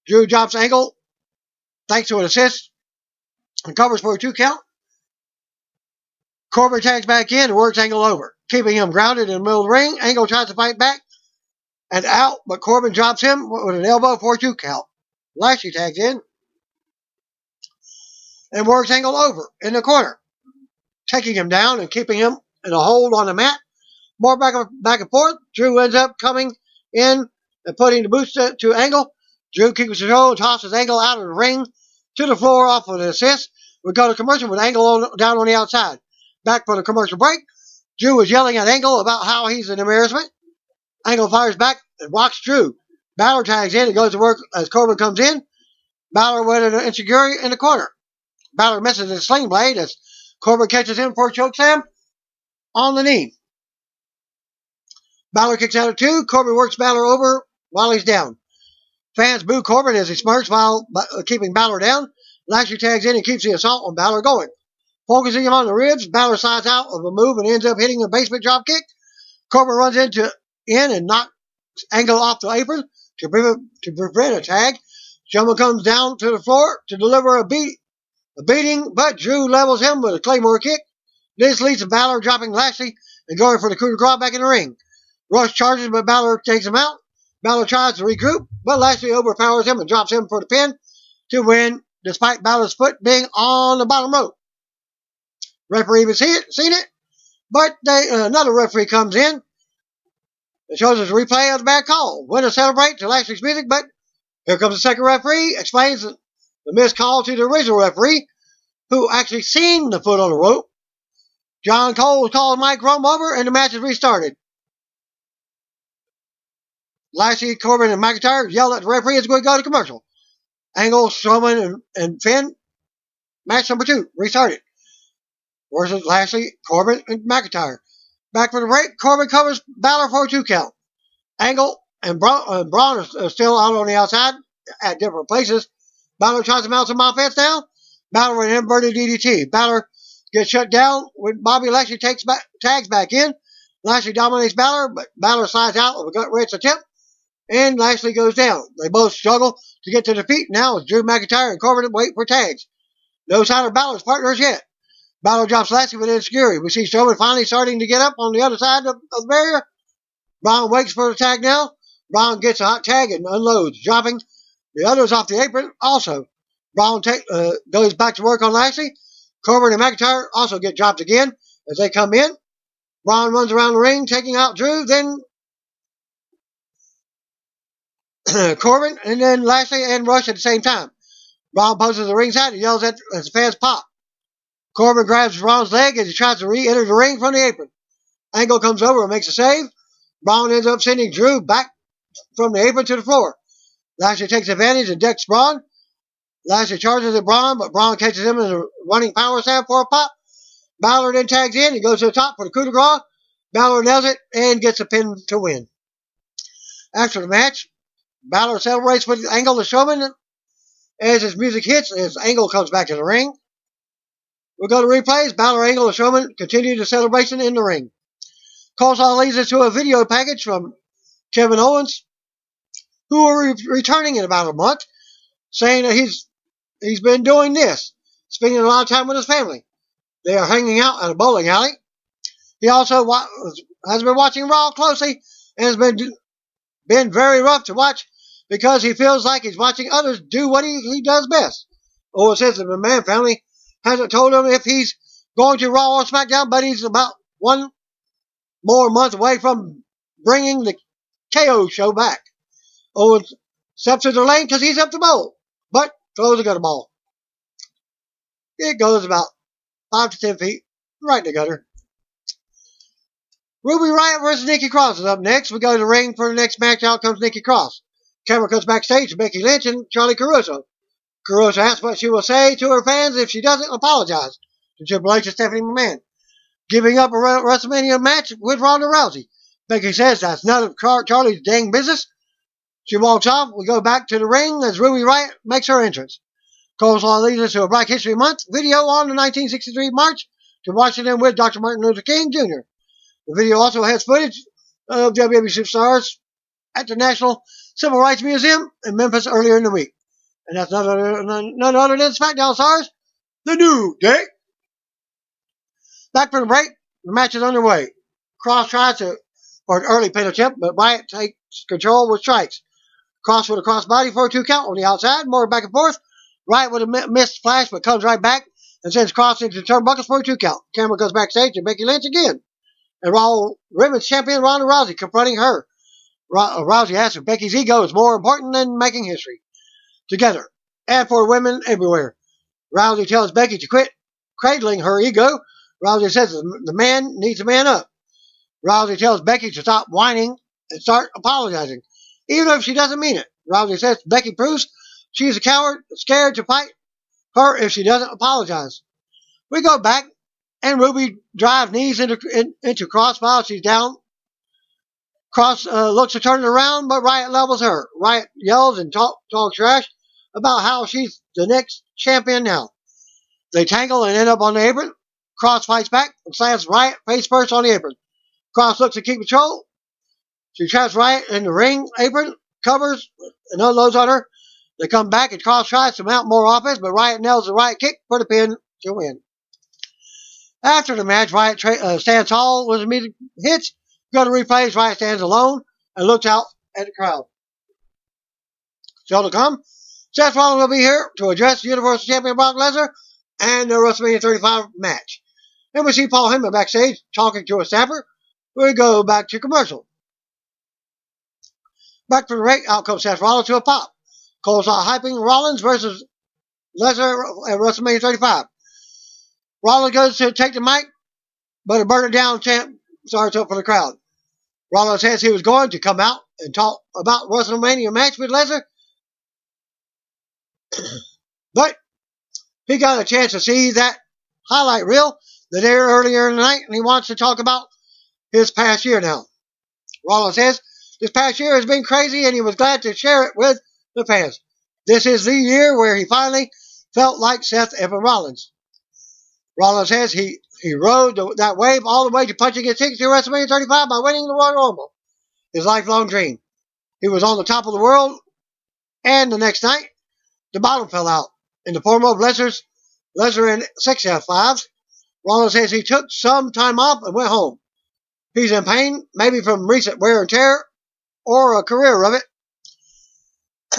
Drew drops Angle thanks to an assist and covers for a 2 count. Corbin tags back in and works Angle over, keeping him grounded in the middle of the ring. Angle tries to fight back and out, but Corbin drops him with an elbow for a 2 count. Lashley tags in and works Angle over in the corner, taking him down and keeping him in a hold on the mat. More back and forth. Drew ends up coming in and putting the boots to Angle. Drew keeps control and tosses Angle out of the ring to the floor off of an assist. We go to commercial with Angle down on the outside. Back for the commercial break. Drew is yelling at Angle about how he's an embarrassment. Angle fires back and rocks Drew. Balor tags in and goes to work as Corbin comes in. Balor with an insecurity in the corner. Balor misses his sling blade as Corbin catches him for a chokeslam on the knee. Balor kicks out of 2. Corbin works Balor over while he's down. Fans boo Corbin as he smirks while keeping Balor down. Lashley tags in and keeps the assault on Balor going. Focusing him on the ribs, Balor slides out of a move and ends up hitting a basement drop kick. Corbin runs in and knocks Angle off the apron to prevent a tag. Strowman comes down to the floor to deliver a beating, but Drew levels him with a Claymore kick. This leads to Balor dropping Lashley and going for the coup de grace back in the ring. Rush charges, but Balor takes him out. Balor tries to regroup, but Lashley overpowers him and drops him for the pin to win, despite Balor's foot being on the bottom rope. Referee even seen it, but another referee comes in and shows us a replay of the bad call. Winner celebrate to Lashley's music, but here comes the second referee, explains the missed call to the original referee, who actually seen the foot on the rope. John Cole calls Mike Rome over, and the match is restarted. Lashley, Corbin, and McIntyre yell at the referee as we go to commercial. Angle, Strowman, and Finn. Match number 2, restarted. Versus Lashley, Corbin, and McIntyre. Back for the break, Corbin covers Balor for a 2 count. Angle and Braun are still out on the outside at different places. Balor tries to mount some offense now. Balor with an inverted DDT. Balor gets shut down when Bobby Lashley tags back in. Lashley dominates Balor, but Balor slides out of a gut wrench attempt, and Lashley goes down. They both struggle to get to the feet now as Drew McIntyre and Corbin wait for tags. No sign of Balor's partners yet. Balor drops Lashley with insecurity. We see Strowman finally starting to get up on the other side of the barrier. Braun waits for the tag now. Braun gets a hot tag and unloads, dropping the others off the apron also. Braun goes back to work on Lashley. Corbin and McIntyre also get dropped again as they come in. Braun runs around the ring, taking out Drew, then Corbin, and then Lashley and Rush at the same time. Braun poses the ringside and yells as the fans pop. Corbin grabs Braun's leg as he tries to re-enter the ring from the apron. Angle comes over and makes a save. Braun ends up sending Drew back from the apron to the floor. Lashley takes advantage and decks Braun. Lashley charges at Braun, but Braun catches him in a running power slam for a pop. Balor then tags in and goes to the top for the coup de grace. Balor nails it and gets a pin to win. After the match, Balor celebrates with Angle and Strowman as his music hits as Angle comes back to the ring. We'll go to replays. Balor, Angle, and Strowman continue the celebration in the ring. Coleslaw leads us to a video package from Kevin Owens, who will be returning in about a month, saying that he's been doing this, spending a lot of time with his family. They are hanging out at a bowling alley. He also has been watching Raw closely and has been very rough to watch because he feels like he's watching others do what he does best. Owens says that the McMahon family hasn't told him if he's going to Raw or SmackDown, but he's about one more month away from bringing the KO show back. Owens steps to the lane because he's up to bowl, but throws a gutter ball. It goes about 5 to 10 feet right in the gutter. Ruby Riott versus Nikki Cross is up next. We go to the ring for the next match. Out comes Nikki Cross. Camera comes backstage to Becky Lynch and Charlie Caruso. Caruso asks what she will say to her fans if she doesn't apologize to Triple H and Stephanie McMahon, giving up a WrestleMania match with Ronda Rousey. Becky says that's none of Charlie's dang business. She walks off. We go back to the ring as Ruby Riott makes her entrance. Coleslaw leads us to a Black History Month video on the 1963 March to Washington with Dr. Martin Luther King Jr. The video also has footage of WWE superstars at the National Civil Rights Museum in Memphis earlier in the week. And that's none other than SmackDown stars, The New Day. Back from the break, the match is underway. Cross tries for an early pin attempt, but Riott takes control with strikes. Cross with a crossbody for a 2 count on the outside, more back and forth. Riott with a missed flash, but comes right back and sends Cross into turnbuckles for a 2 count. Camera goes backstage to Becky Lynch again. And Raw Women's Champion Ronda Rousey confronting her. Rousey asks if Becky's ego is more important than making history. Together, and for women everywhere. Rousey tells Becky to quit cradling her ego. Rousey says the man needs to man up. Rousey tells Becky to stop whining and start apologizing, even if she doesn't mean it. Rousey says Becky proves she's a coward, scared to fight her if she doesn't apologize. We go back, and Ruby drives knees into Cross while she's down. Cross looks to turn it around, but Riott levels her. Riott yells and talks trash about how she's the next champion now. They tangle and end up on the apron. Cross fights back and slams Riott face first on the apron. Cross looks to keep control. She traps Riott in the ring apron, covers, and unloads on her. They come back and Cross tries to mount more offense, but Riott nails the Riott kick for the pin to win. After the match, Riott stands tall with immediate hits. Go to replays. Riott stands alone and looks out at the crowd. Still to come, Seth Rollins will be here to address Universal Champion Brock Lesnar and the WrestleMania 35 match. Then we see Paul Heyman backstage talking to a staffer. We go back to commercial. Back from the break, out comes Seth Rollins to a pop. Coleslaw hyping Rollins versus Lesnar at WrestleMania 35. Rollins goes to take the mic, but a burn it down chant starts up for the crowd. Rollins says he was going to come out and talk about WrestleMania match with Lesnar, but he got a chance to see that highlight reel that aired earlier in the night, and he wants to talk about his past year now. Rollins says this past year has been crazy, and he was glad to share it with the fans. This is the year where he finally felt like Seth Evan Rollins. Rollins says he rode that wave all the way to punching his ticket to WrestleMania 35 by winning the Royal Rumble, his lifelong dream. He was on the top of the world, and the next night, the bottom fell out in the form of Lesnar in 6 F5s. Rollins says he took some time off and went home. He's in pain, maybe from recent wear and tear or a career of it.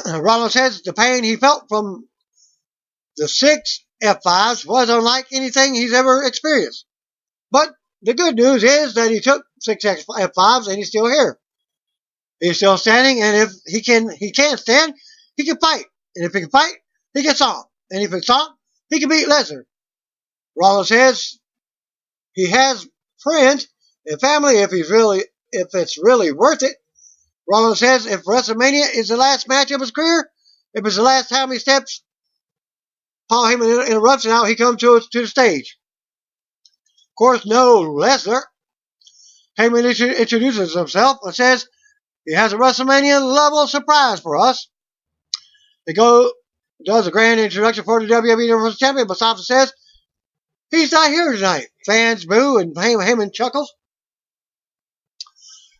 Rollins says the pain he felt from the 6 F5s was unlike anything he's ever experienced. But the good news is that he took 6 F5s and he's still here. He's still standing, and if he can't stand, he can fight. And if he can fight, he can stomp. And if he can stomp, he can beat Lesnar. Rollins says he has friends and family if it's really worth it. Rollins says if WrestleMania is the last match of his career, if it's the last time he steps, Paul Heyman interrupts, and out he comes to the stage. Of course, no Lesnar. Heyman introduces himself and says he has a WrestleMania level surprise for us. They does a grand introduction for the WWE Universal Champion. Mustafa says he's not here tonight. Fans boo, and Heyman chuckles.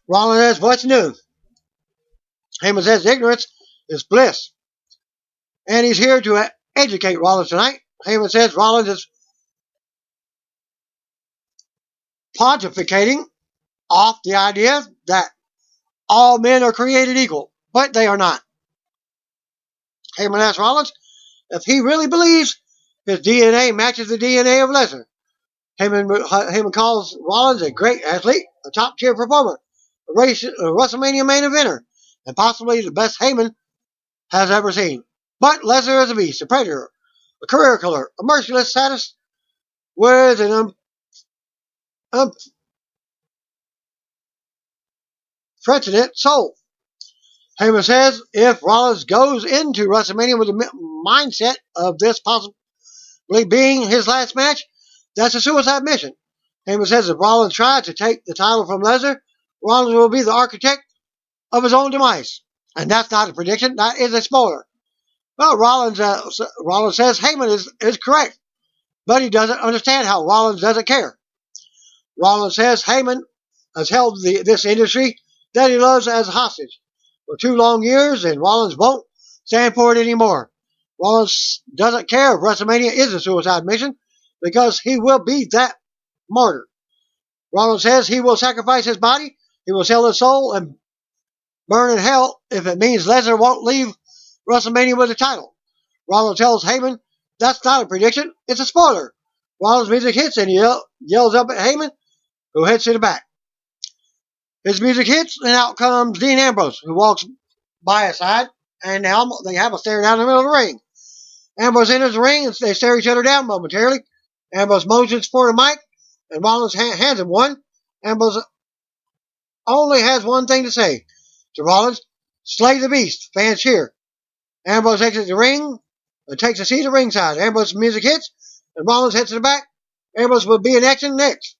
Rollins says, what's new? Heyman says ignorance is bliss. And he's here to educate Rollins tonight. Heyman says Rollins is pontificating off the idea that all men are created equal, but they are not. Heyman asks Rollins if he really believes his DNA matches the DNA of Lesnar. Heyman calls Rollins a great athlete, a top-tier performer, a WrestleMania main eventer, and possibly the best Heyman has ever seen. But Lesnar is a beast, a predator, a career killer, a merciless sadist with an precedent sold. Heyman says if Rollins goes into WrestleMania with the mindset of this possibly being his last match, that's a suicide mission. Heyman says if Rollins tried to take the title from Lesnar, Rollins will be the architect of his own demise. And that's not a prediction, that is a spoiler. Well, Rollins says Heyman is correct, but he doesn't understand how Rollins doesn't care. Rollins says Heyman has held this industry that he loves as a hostage for 2 long years, and Rollins won't stand for it anymore. Rollins doesn't care if WrestleMania is a suicide mission because he will be that martyr. Rollins says he will sacrifice his body, he will sell his soul, and burn in hell if it means Lesnar won't leave WrestleMania with the title. Rollins tells Heyman that's not a prediction, it's a spoiler. Rollins' music hits and he yells up at Heyman, who heads to the back. His music hits and out comes Dean Ambrose, who walks by his side, and now they have a stare down the middle of the ring. Ambrose enters the ring and they stare each other down momentarily. Ambrose motions for the mic and Rollins hands him one. Ambrose only has one thing to say to Rollins: slay the beast. Fans cheer. Ambrose exits the ring and takes a seat at ringside. Ambrose's music hits and Rollins heads to the back. Ambrose will be in action next.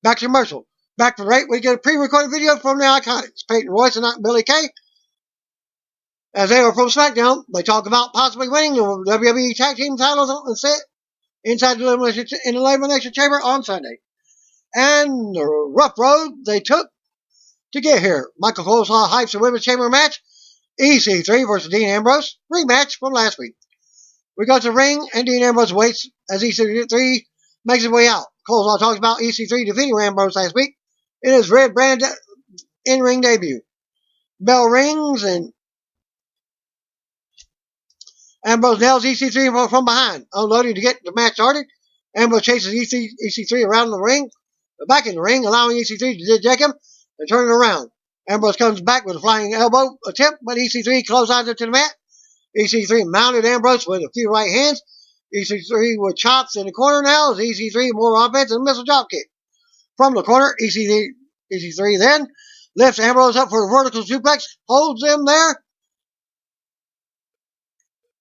Back to commercial. Back to rate, we get a pre-recorded video from the Iconics, Peyton Royce and Billy Kay. As they are from SmackDown, they talk about possibly winning the WWE Tag Team titles and set inside the Elimination Chamber on Sunday. And the rough road they took to get here. Michael Coleslaw hypes the Women's Chamber match, EC3 versus Dean Ambrose, rematch from last week. We go to the ring, and Dean Ambrose waits as EC3 makes his way out. Coleslaw talks about EC3 defeating Ambrose last week in his red brand in-ring debut. Bell rings, and Ambrose nails EC3 from behind, unloading to get the match started. Ambrose chases EC3 around the ring, back in the ring, allowing EC3 to deck him and turn it around. Ambrose comes back with a flying elbow attempt, but EC3 clotheslines him to the mat. EC3 mounted Ambrose with a few right hands. EC3 with chops in the corner now as EC3 more offense and a missile drop kick. From the corner, EC3 then lifts Ambrose up for a vertical suplex, holds him there.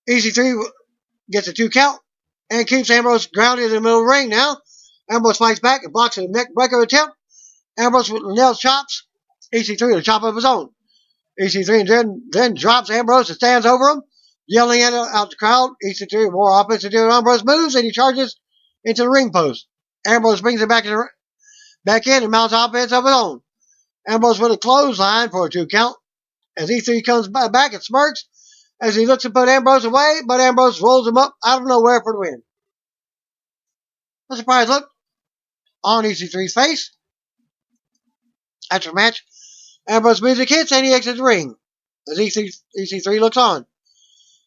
EC3 gets a 2 count and keeps Ambrose grounded in the middle of the ring now. Ambrose fights back and blocks a neck breaker attempt. Ambrose nails chops EC3 with a chop of his own. EC3 then drops Ambrose and stands over him, yelling at out the crowd. EC3 more offensive than Ambrose moves, and he charges into the ring post. Ambrose brings it back in and mounts offense of his own. Ambrose with a clothesline for a 2 count as EC3 comes back and smirks as he looks to put Ambrose away, but Ambrose rolls him up out of nowhere for the win. A surprised look on EC3's face. After the match, Ambrose music hits and he exits the ring as EC3 looks on.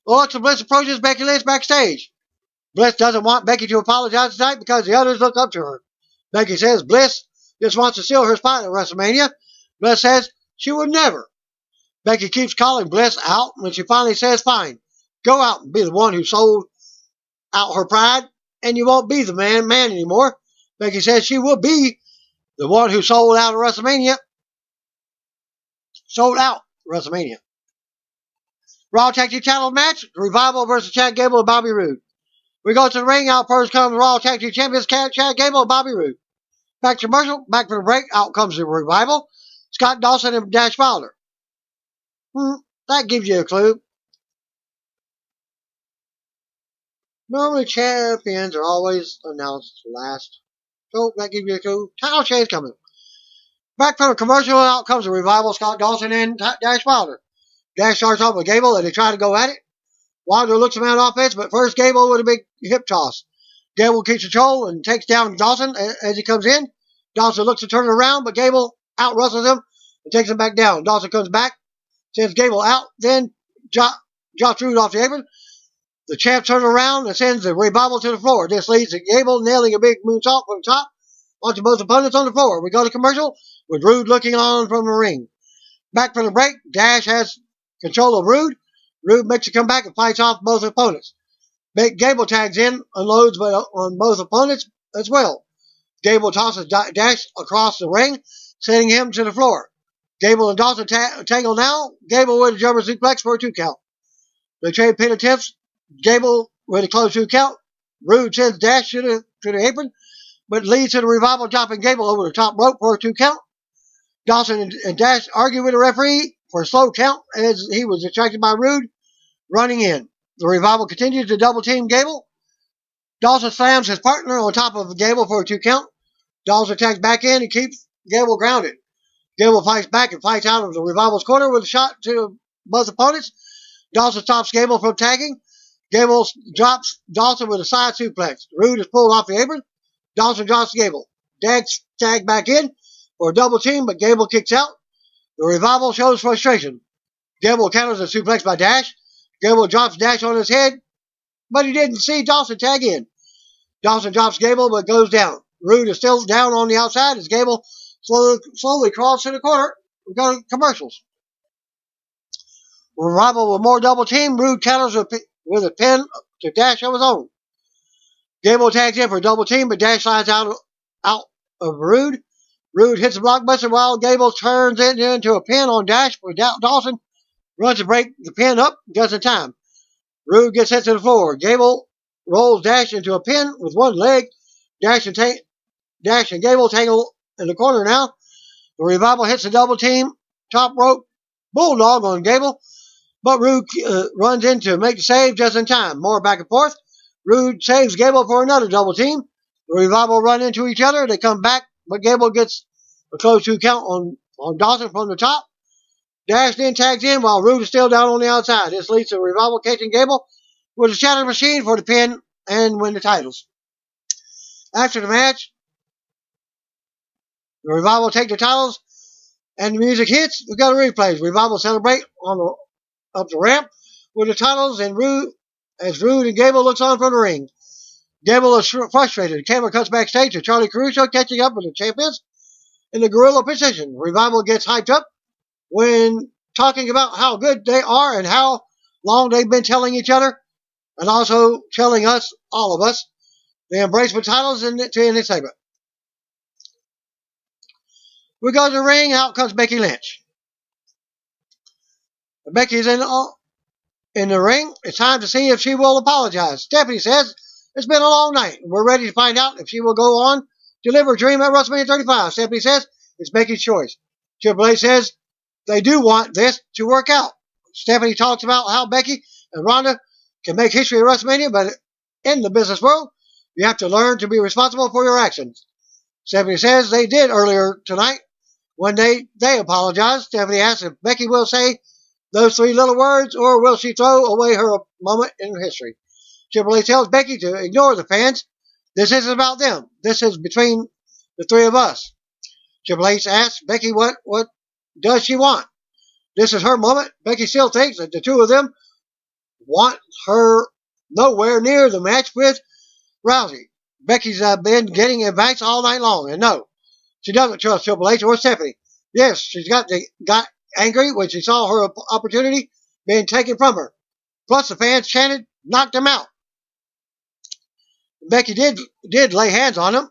Alexa Bliss approaches Becky Lynch backstage. Bliss doesn't want Becky to apologize tonight because the others look up to her. Becky says Bliss just wants to steal her spot at WrestleMania. Bliss says she would never. Becky keeps calling Bliss out when she finally says, fine, go out and be the one who sold out her pride, and you won't be the man anymore. Becky says she will be the one who sold out WrestleMania. Sold out WrestleMania. Raw Tag Team title match, Revival versus Chad Gable and Bobby Roode. We go to the ring. Out first comes Raw Tag Team champions Chad Gable and Bobby Roode. Back to commercial. Back for the break. Out comes the Revival, Scott Dawson and Dash Wilder. That gives you a clue. Normally champions are always announced last. So that gives you a clue. Title change coming. Back from the commercial, out comes the Revival, Scott Dawson and Dash Wilder. Dash starts off with Gable and they try to go at it. Wilder looks him out on offense, but first Gable with a big hip toss. Gable keeps control and takes down Dawson as he comes in. Dawson looks to turn it around, but Gable out-wrestles him and takes him back down. Dawson comes back, sends Gable out, then drops Roode off the apron. The champ turns around and sends the Revival to the floor. This leads to Gable nailing a big moonsault from the top onto both opponents on the floor. We go to commercial with Roode looking on from the ring. Back from the break, Dash has control of Roode. Roode makes a comeback and fights off both opponents. Gable tags in, unloads on both opponents as well. Gable tosses Dash across the ring, sending him to the floor. Gable and Dawson tangle now. Gable with a German suplex for a 2 count. They trade pin attempts. Gable with a close 2 count. Roode sends Dash to the apron, but leads to the Revival dropping Gable over the top rope for a 2 count. Dawson and Dash argue with the referee for a slow count as he was distracted by Roode running in. The Revival continues to double team Gable. Dawson slams his partner on top of Gable for a 2 count. Dawson attacks back in and keeps Gable grounded. Gable fights back and fights out of the Revival's corner with a shot to both opponents. Dawson stops Gable from tagging. Gable drops Dawson with a side suplex. Roode is pulled off the apron. Dawson drops Gable. Dash tag back in for a double team, but Gable kicks out. The Revival shows frustration. Gable counters a suplex by Dash. Gable drops Dash on his head, but he didn't see Dawson tag in. Dawson drops Gable, but goes down. Roode is still down on the outside as Gable slowly crawls to the corner. We go to commercials. Revival with more double team. Roode counters with a pin to Dash of his own. Gable tags in for a double team, but Dash slides out of Roode. Roode hits a blockbuster while Gable turns it into a pin on Dash, but Dawson runs to break the pin up just in time. Roode gets hit to the floor. Gable rolls Dash into a pin with one leg. Dash and Gable tangle in the corner now. The Revival hits a double team, top rope, bulldog on Gable, but Roode runs in to make the save just in time. More back and forth. Roode saves Gable for another double team. The Revival run into each other. They come back, but Gable gets a close 2 count on Dawson from the top. Dash then tags in while Roode is still down on the outside. This leads to the Revival catching Gable with a Shatter Machine for the pin and win the titles. After the match, the Revival take the titles and the music hits. We got a replay. Revival celebrate up the ramp with the titles and Roode and Gable looks on from the ring. Gable is frustrated. The camera cuts backstage to Charlie Caruso catching up with the champions in the gorilla position. Revival gets hyped up when talking about how good they are and how long they've been telling each other and also telling us, all of us, they embrace the titles in this segment. We go to the ring. Out comes Becky Lynch. Becky's in the ring. It's time to see if she will apologize. Stephanie says it's been a long night. We're ready to find out if she will go on to live her dream at WrestleMania 35. Stephanie says it's Becky's choice. Triple H says they do want this to work out. Stephanie talks about how Becky and Ronda can make history at WrestleMania, but in the business world, you have to learn to be responsible for your actions. Stephanie says they did earlier tonight when they apologized. Stephanie asks if Becky will say those 3 little words or will she throw away her moment in history. Triple H tells Becky to ignore the fans. This isn't about them. This is between the 3 of us. Triple H asks Becky what does she want. This is her moment. Becky still thinks that the 2 of them want her nowhere near the match with Rousey. Becky's been getting advice all night long, and no, she doesn't trust Triple H or Stephanie. Yes, she's got angry when she saw her opportunity being taken from her. Plus, the fans chanted, knocked him out. Becky did lay hands on him.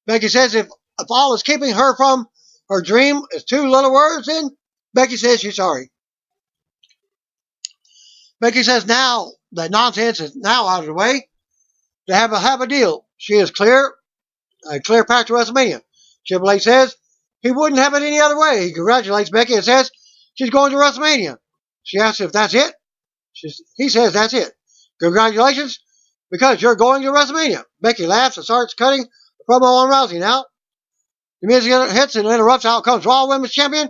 Becky says if all is keeping her from her dream is 2 little words, then Becky says she's sorry. Becky says now that nonsense is now out of the way, to have a deal. She is a clear path to WrestleMania. Triple H says he wouldn't have it any other way. He congratulates Becky and says she's going to WrestleMania. She asks if that's it. He says that's it. Congratulations, because you're going to WrestleMania. Becky laughs and starts cutting a promo on Rousey now. The music hits and interrupts. Out comes Raw Women's Champion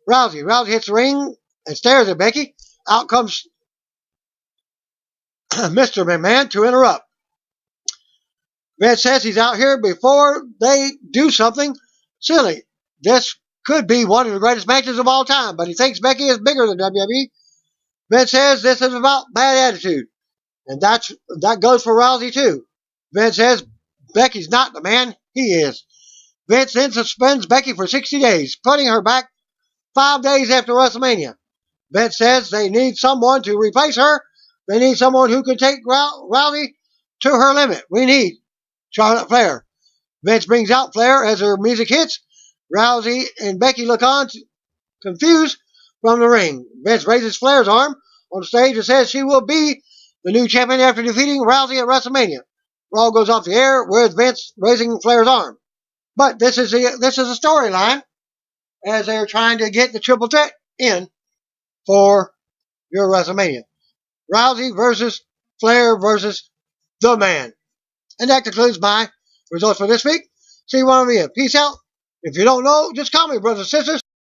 Rousey. Rousey hits the ring and stares at Becky. Out comes Mr. McMahon to interrupt. Vince says he's out here before they do something silly. This could be one of the greatest matches of all time, but he thinks Becky is bigger than WWE. Vince says this is about bad attitude, and that goes for Rousey too. Vince says Becky's not the man, he is. Vince then suspends Becky for 60 days, putting her back 5 days after WrestleMania. Vince says they need someone to replace her. They need someone who can take Rousey to her limit. We need Charlotte Flair. Vince brings out Flair as her music hits. Rousey and Becky look on, confused, from the ring. Vince raises Flair's arm on stage and says she will be the new champion after defeating Rousey at WrestleMania. Raw goes off the air with Vince raising Flair's arm. But this is a storyline as they're trying to get the triple threat in for your WrestleMania. Rousey versus Flair versus The Man. And that concludes my results for this week. See you one of you. Peace out. If you don't know, just call me, brothers and sisters.